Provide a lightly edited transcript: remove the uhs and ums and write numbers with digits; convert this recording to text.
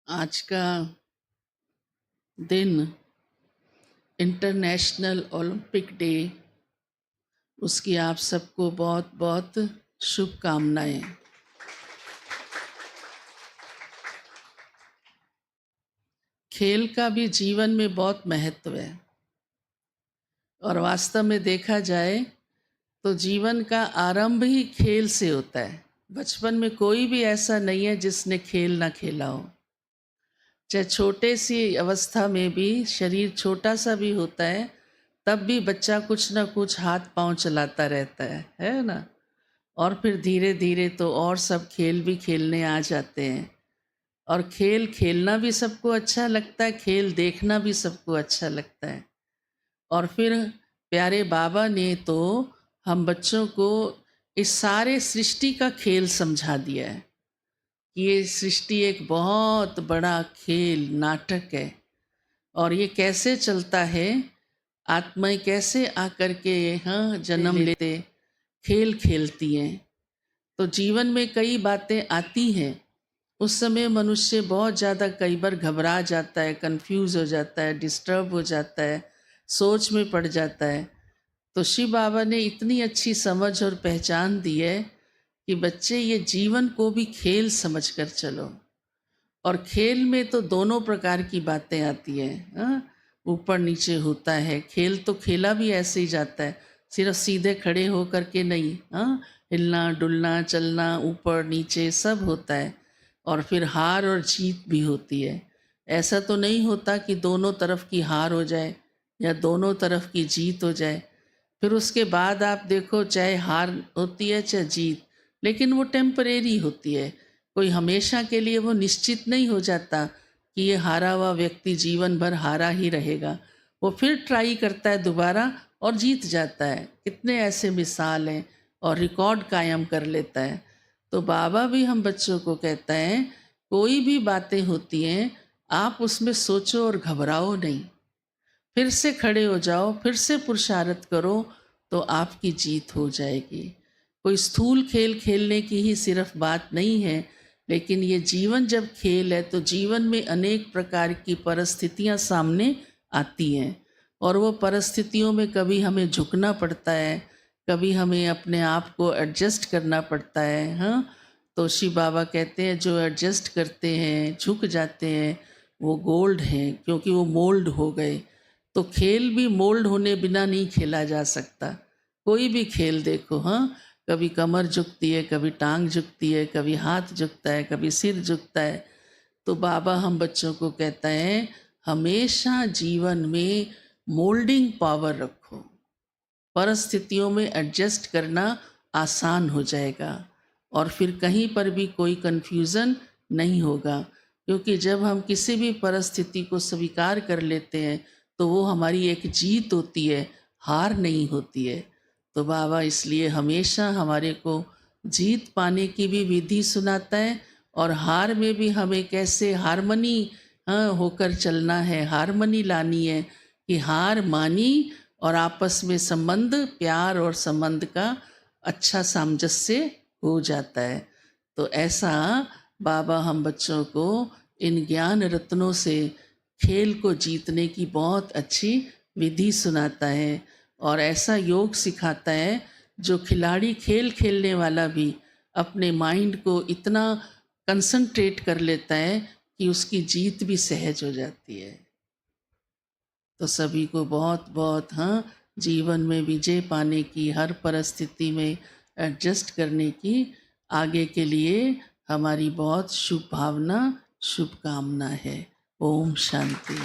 आज का दिन इंटरनेशनल ओलंपिक डे, उसकी आप सबको बहुत बहुत शुभकामनाएं। खेल का भी जीवन में बहुत महत्व है और वास्तव में देखा जाए तो जीवन का आरंभ ही खेल से होता है। बचपन में कोई भी ऐसा नहीं है जिसने खेल ना खेला हो। चाहे छोटे सी अवस्था में भी शरीर छोटा सा भी होता है, तब भी बच्चा कुछ ना कुछ हाथ पांव चलाता रहता है ना। और फिर धीरे धीरे तो और सब खेल भी खेलने आ जाते हैं और खेल खेलना भी सबको अच्छा लगता है, खेल देखना भी सबको अच्छा लगता है। और फिर प्यारे बाबा ने तो हम बच्चों को इस सारे सृष्टि का खेल समझा दिया है कि ये सृष्टि एक बहुत बड़ा खेल नाटक है और ये कैसे चलता है, आत्माएं कैसे आकर के यहाँ जन्म लेते, खेल खेलती हैं। तो जीवन में कई बातें आती हैं, उस समय मनुष्य बहुत ज़्यादा कई बार घबरा जाता है, कंफ्यूज हो जाता है, डिस्टर्ब हो जाता है, सोच में पड़ जाता है। तो शिव बाबा ने इतनी अच्छी समझ और पहचान दी है कि बच्चे ये जीवन को भी खेल समझकर चलो। और खेल में तो दोनों प्रकार की बातें आती हैं, ऊपर नीचे होता है। खेल तो खेला भी ऐसे ही जाता है, सिर्फ सीधे खड़े हो करके नहीं, हिलना डुलना चलना ऊपर नीचे सब होता है। और फिर हार और जीत भी होती है। ऐसा तो नहीं होता कि दोनों तरफ की हार हो जाए या दोनों तरफ की जीत हो जाए। फिर उसके बाद आप देखो, चाहे हार होती है चाहे जीत, लेकिन वो टेम्परेरी होती है। कोई हमेशा के लिए वो निश्चित नहीं हो जाता कि ये हारा हुआ व्यक्ति जीवन भर हारा ही रहेगा। वो फिर ट्राई करता है दोबारा और जीत जाता है। कितने ऐसे मिसाल हैं, और रिकॉर्ड कायम कर लेता है। तो बाबा भी हम बच्चों को कहता है, कोई भी बातें होती हैं आप उसमें सोचो और घबराओ नहीं, फिर से खड़े हो जाओ, फिर से पुरुषार्थ करो तो आपकी जीत हो जाएगी। कोई स्थूल खेल खेलने की ही सिर्फ बात नहीं है, लेकिन ये जीवन जब खेल है तो जीवन में अनेक प्रकार की परिस्थितियां सामने आती हैं और वो परिस्थितियों में कभी हमें झुकना पड़ता है, कभी हमें अपने आप को एडजस्ट करना पड़ता है। हाँ, तो शिव बाबा कहते हैं जो एडजस्ट करते हैं, झुक जाते हैं, वो गोल्ड हैं, क्योंकि वो मोल्ड हो गए। तो खेल भी मोल्ड होने बिना नहीं खेला जा सकता। कोई भी खेल देखो, हाँ, कभी कमर झुकती है, कभी टांग झुकती है, कभी हाथ झुकता है, कभी सिर झुकता है। तो बाबा हम बच्चों को कहता है, हमेशा जीवन में मोल्डिंग पावर रखो, परिस्थितियों में एडजस्ट करना आसान हो जाएगा और फिर कहीं पर भी कोई कन्फ्यूज़न नहीं होगा। क्योंकि जब हम किसी भी परिस्थिति को स्वीकार कर लेते हैं तो वो हमारी एक जीत होती है, हार नहीं होती है। तो बाबा इसलिए हमेशा हमारे को जीत पाने की भी विधि सुनाता है और हार में भी हमें कैसे हारमनी होकर चलना है, हारमनी लानी है कि हार मानी और आपस में संबंध, प्यार और संबंध का अच्छा सामंजस्य हो जाता है। तो ऐसा बाबा हम बच्चों को इन ज्ञान रत्नों से खेल को जीतने की बहुत अच्छी विधि सुनाता है और ऐसा योग सिखाता है जो खिलाड़ी खेल खेलने वाला भी अपने माइंड को इतना कंसंट्रेट कर लेता है कि उसकी जीत भी सहज हो जाती है। तो सभी को बहुत बहुत, हाँ, जीवन में विजय पाने की, हर परिस्थिति में एडजस्ट करने की आगे के लिए हमारी बहुत शुभ भावना, शुभकामना है। ओम शांति।